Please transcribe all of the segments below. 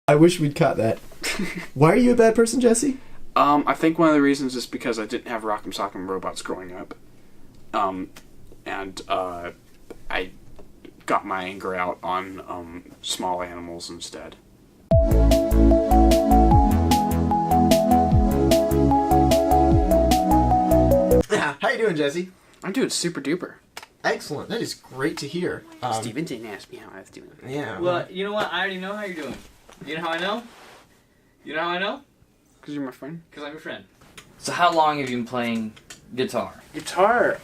I wish we'd caught that. Why are you a bad person, Jesse? I think one of the reasons is because I didn't have Rock'em Sock'em Robots growing up. I got my anger out on small animals instead. How you doing, Jesse? I'm doing super duper. Excellent. That is great to hear. Steven didn't ask me how I was doing. Yeah. Well, you know what? I already know how you're doing. You know how I know? You know how I know? Because you're my friend. Because I'm your friend. So how long have you been playing guitar? Guitar,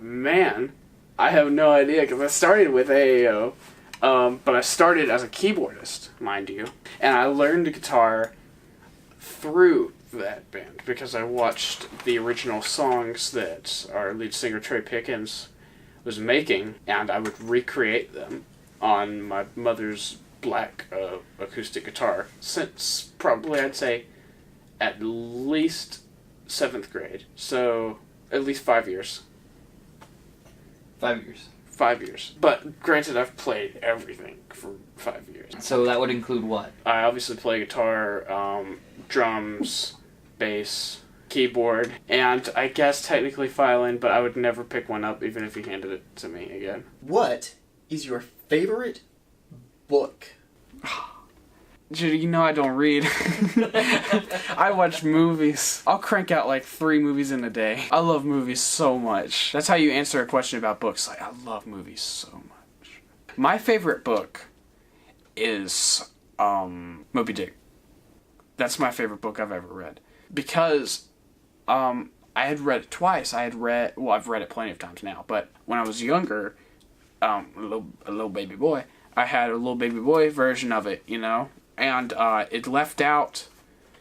man, I have no idea because I started with AAO, but I started as a keyboardist, mind you, and I learned guitar through that band because I watched the original songs that our lead singer Trey Pickens was making, and I would recreate them on my mother's black acoustic guitar since probably I'd say at least 7th grade. So at least 5 years. 5 years. 5 years. But granted, I've played everything for 5 years. So that would include what? I obviously play guitar, drums, bass, keyboard, and I guess technically violin, but I would never pick one up even if you handed it to me again. What is your favorite book? Dude, you know I don't read. I watch movies. I'll crank out like 3 movies in a day. I love movies so much. That's how you answer a question about books. Like, I love movies so much. My favorite book is Moby Dick. That's my favorite book I've ever read. Because I had read it twice. I've read it plenty of times now, but when I was younger, a little baby boy, I had a little baby boy version of it, you know? And it left out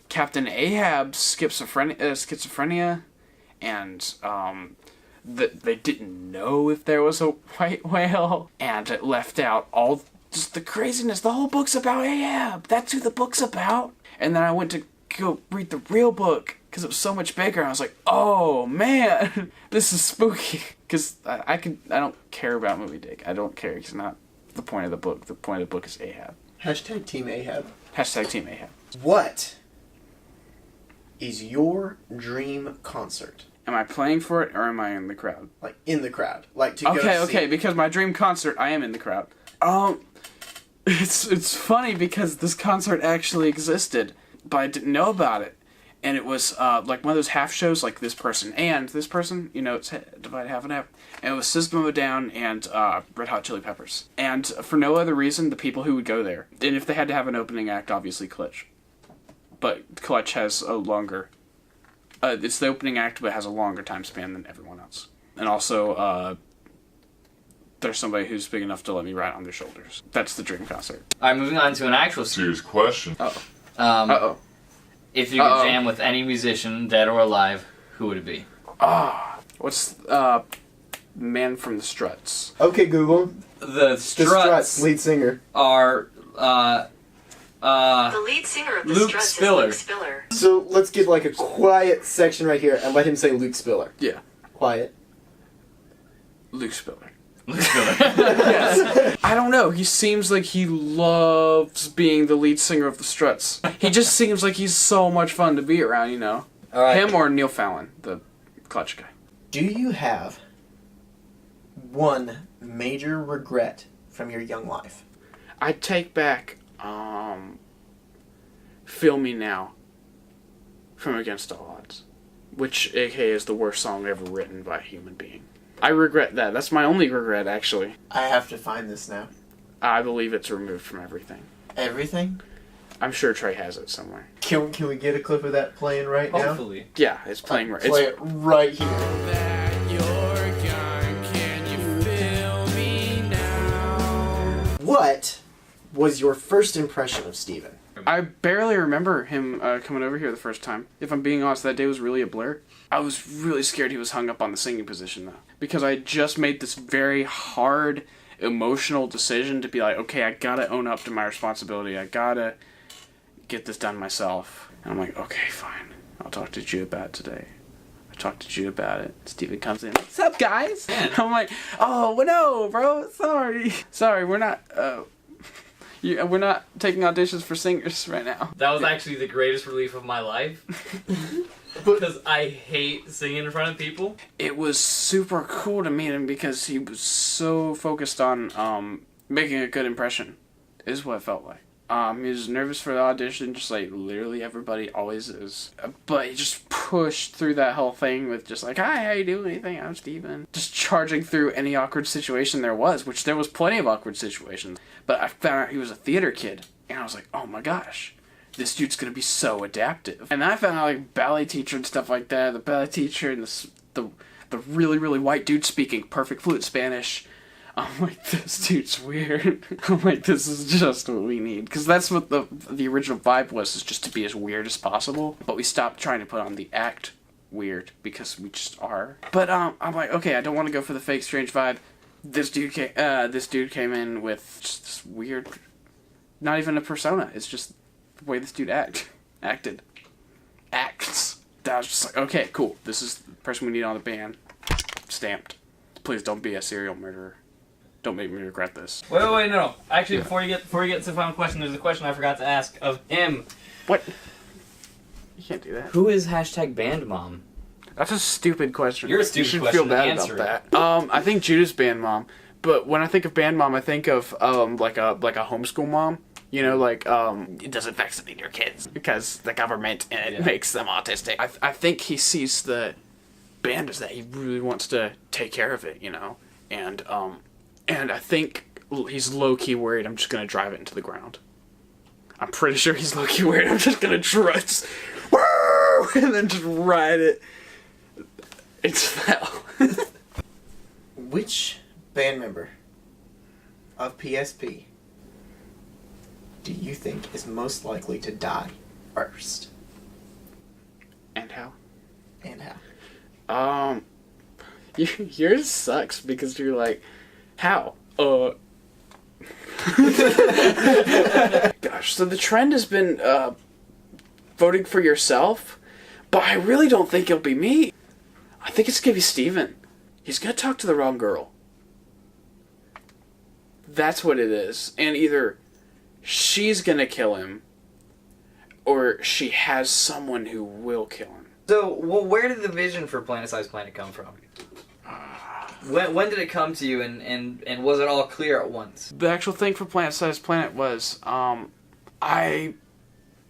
Captain Ahab's schizophrenia, and they didn't know if there was a white whale, and it left out all just the craziness. The whole book's about Ahab. That's who the book's about. And then I went to go read the real book because it was so much bigger. And I was like, oh man, this is spooky. Because I don't care about Moby Dick. I don't care. It's not the point of the book. The point of the book is Ahab. Hashtag Team Ahab. Hashtag Team Ahab. What is your dream concert? Am I playing for it or am I in the crowd? Like, in the crowd. Like, to go see. Okay, because my dream concert, I am in the crowd. It's funny because this concert actually existed, but I didn't know about it. And it was like one of those half shows, like this person and this person, you know, it's divided half and half. And it was System of a Down and Red Hot Chili Peppers. And for no other reason, the people who would go there, and if they had to have an opening act, obviously Clutch. But Clutch has a longer, it's the opening act, but has a longer time span than everyone else. And also, there's somebody who's big enough to let me ride on their shoulders. That's the dream concert. Alright, moving on to an actual serious question. Uh-oh. If you could jam with any musician, dead or alive, who would it be? What's Man from the Struts? Okay, Google. The Struts lead singer. are the lead singer of the Luke Struts Spiller. is Luke Spiller. So let's get like a quiet section right here and let him say Luke Spiller. Yeah. Quiet. Luke Spiller. Luke Spiller. Yes. I don't know. He seems like he loves being the lead singer of the Struts. He just seems like he's so much fun to be around, you know. All right. Him or Neil Fallon, the Clutch guy. Do you have one major regret from your young life? I take back Feel Me Now from Against All Odds, which aka is the worst song ever written by a human being. I regret that. That's my only regret, actually. I have to find this now. I believe it's removed from everything. Everything? I'm sure Trey has it somewhere. Can we get a clip of that playing right now? Hopefully. Yeah, it's playing right. Play it right here. What was your first impression of Steven? I barely remember him coming over here the first time. If I'm being honest, that day was really a blur. I was really scared he was hung up on the singing position, though. Because I just made this very hard, emotional decision to be like, okay, I gotta own up to my responsibility. I gotta get this done myself. And I'm like, okay, fine. I'll talk to Ju about it today. I talked to Ju about it. Steven comes in. What's up, guys? I'm like, oh, well, no, bro. Sorry, we're not... We're not taking auditions for singers right now. That was actually the greatest relief of my life. Because I hate singing in front of people. It was super cool to meet him because he was so focused on making a good impression, is what it felt like. He was nervous for the audition, just like literally everybody always is. But he just pushed through that whole thing with just like, hi, how you doing? Anything? I'm Steven. Just charging through any awkward situation there was, which there was plenty of awkward situations. But I found out he was a theater kid, and I was like, oh my gosh, this dude's gonna be so adaptive. And then I found out like ballet teacher and stuff like that, the ballet teacher and the really, really white dude speaking perfect fluent Spanish. I'm like, this dude's weird. I'm like, this is just what we need. Because that's what the original vibe was, is just to be as weird as possible. But we stopped trying to put on the act weird, because we just are. But I'm like, okay, I don't want to go for the fake strange vibe. This dude came in with just this weird, not even a persona. It's just the way this dude acts. Acts. That was just like, okay, cool. This is the person we need on the band. Stamped. Please don't be a serial murderer. Don't make me regret this. Wait, no. Actually, before you get to the final question, there's a question I forgot to ask of him. What? You can't do that. Who is #BandMom? That's a stupid question. You're a stupid you should question feel bad to answer about that. I think Judah's band mom. But when I think of band mom, I think of like a homeschool mom. You know, like it doesn't vaccinate your kids because the government and it makes them autistic. I think he sees the band as that. He really wants to take care of it, you know, and I think he's low-key worried I'm just going to drive it into the ground. I'm pretty sure he's low-key worried I'm just going to drive and then just ride it into hell. Which band member of PSP do you think is most likely to die first? And how? And how? Yours sucks because you're like, how? Gosh, so the trend has been voting for yourself, but I really don't think it'll be me. I think it's gonna be Steven. He's gonna talk to the wrong girl. That's what it is. And either she's gonna kill him, or she has someone who will kill him. So, well, where did the vision for Planet-Sized Planet come from? When did it come to you, and was it all clear at once? The actual thing for Planet-Sized Planet was, I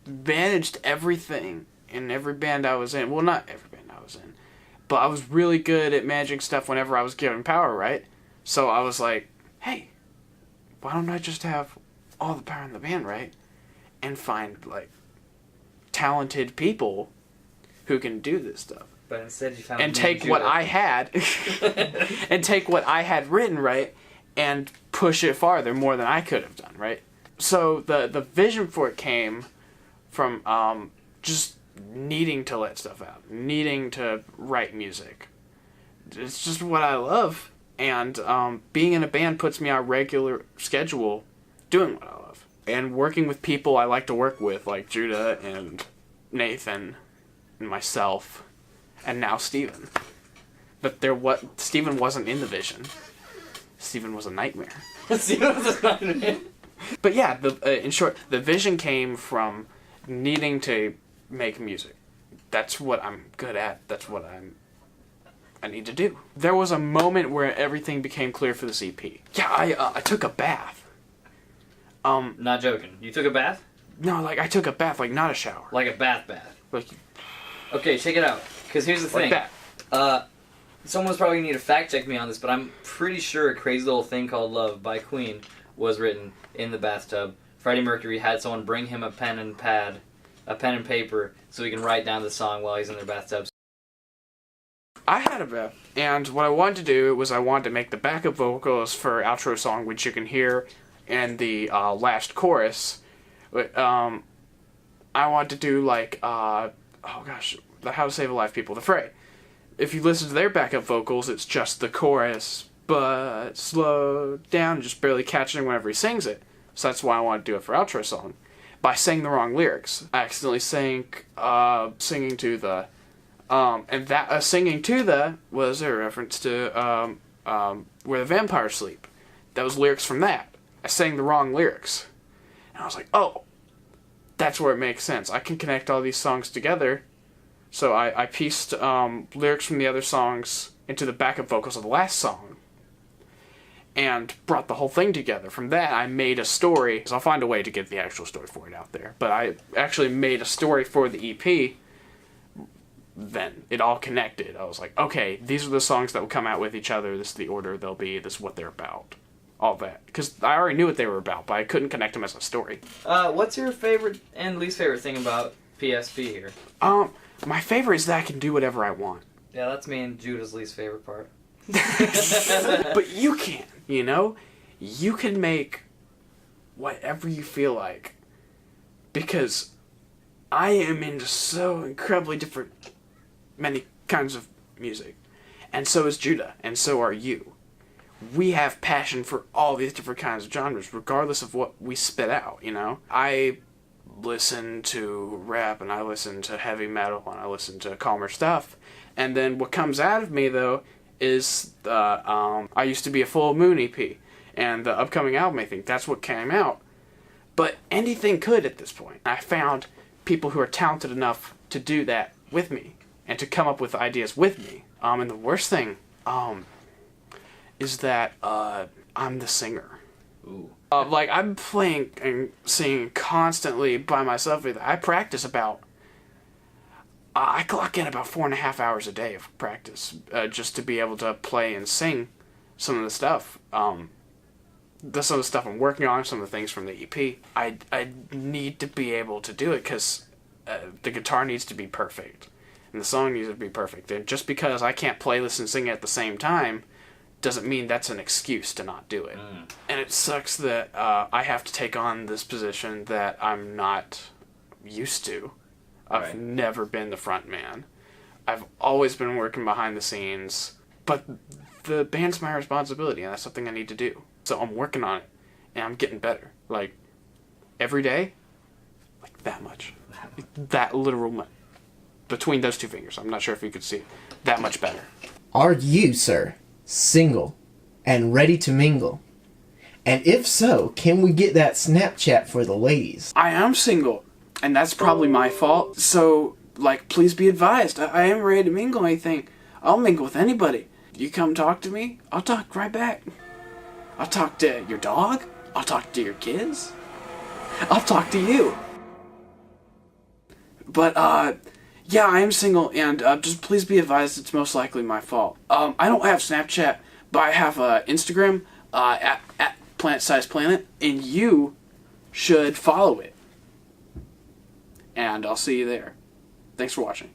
managed everything in every band I was in. Well, not every band I was in, but I was really good at managing stuff whenever I was given power, right? So I was like, hey, why don't I just have all the power in the band, right? And find, like, talented people who can do this stuff. But instead you found... And take what I had, and take what I had written, right, and push it farther, more than I could have done, right? So the vision for it came from just needing to let stuff out, needing to write music. It's just what I love, and being in a band puts me on a regular schedule doing what I love. And working with people I like to work with, like Judah and Nathan and myself, and now Steven. But Steven wasn't in the vision. Steven was a nightmare. Steven was a nightmare. But yeah, in short, the vision came from needing to make music. That's what I'm good at. That's what I need to do. There was a moment where everything became clear for this EP. Yeah, I took a bath. Not joking. You took a bath? No, like I took a bath, like not a shower. Like a bath. Like, okay, check it out. Because here's the thing. Like that. Someone's probably going to need to fact check me on this, but I'm pretty sure A Crazy Little Thing Called Love by Queen was written in the bathtub. Freddie Mercury had someone bring him a pen and paper, so he can write down the song while he's in their bathtub. I had a bath, and what I wanted to do was I wanted to make the backup vocals for outro song, which you can hear in the last chorus. I wanted to do like, the How to Save a Life people, the Fray. If you listen to their backup vocals, it's just the chorus, but slow down, just barely catching whenever he sings it. So that's why I wanted to do it for outro song. But I sang the wrong lyrics. I accidentally sang Singing to the... and that Singing to the was a reference to Where the Vampires Sleep. That was lyrics from that. I sang the wrong lyrics. And I was like, oh, that's where it makes sense. I can connect all these songs together. So I pieced lyrics from the other songs into the backup vocals of the last song and brought the whole thing together. From that, I made a story. So I'll find a way to get the actual story for it out there. But I actually made a story for the EP. Then it all connected. I was like, okay, these are the songs that will come out with each other. This is the order they'll be. This is what they're about. All that. Because I already knew what they were about, but I couldn't connect them as a story. What's your favorite and least favorite thing about PSP here? My favorite is that I can do whatever I want. Yeah, that's me and Judah's least favorite part. But you can, you know? You can make whatever you feel like. Because I am into so incredibly many kinds of music. And so is Judah, and so are you. We have passion for all these different kinds of genres, regardless of what we spit out, you know? I listen to rap, and I listen to heavy metal, and I listen to calmer stuff. And then what comes out of me, though, is the, I used to be a Full Moon EP, and the upcoming album, I think, that's what came out. But anything could at this point. I found people who are talented enough to do that with me, and to come up with ideas with me. And the worst thing, is that, I'm the singer. Ooh. Like, I'm playing and singing constantly by myself. I practice about... I clock in about 4.5 hours a day of practice, just to be able to play and sing some of the stuff. Some of the stuff I'm working on, some of the things from the EP. I need to be able to do it, because the guitar needs to be perfect. And the song needs to be perfect. And just because I can't play this and sing it at the same time doesn't mean that's an excuse to not do it. And it sucks that I have to take on this position that I'm not used to. I've never been the front man. I've always been working behind the scenes, but the band's my responsibility, and that's something I need to do. So I'm working on it, and I'm getting better. Like, every day, like that much. That literal much. Between those two fingers. I'm not sure if you could see it. That much better. Are you, sir, single and ready to mingle? And if so, can we get that Snapchat for the ladies? I am single, and that's probably my fault. So, like, please be advised. I am ready to mingle, I think. I'll mingle with anybody. You come talk to me, I'll talk right back. I'll talk to your dog. I'll talk to your kids. I'll talk to you. But, yeah, I am single, and just please be advised it's most likely my fault. I don't have Snapchat, but I have Instagram, at Planet Size Planet, and you should follow it. And I'll see you there. Thanks for watching.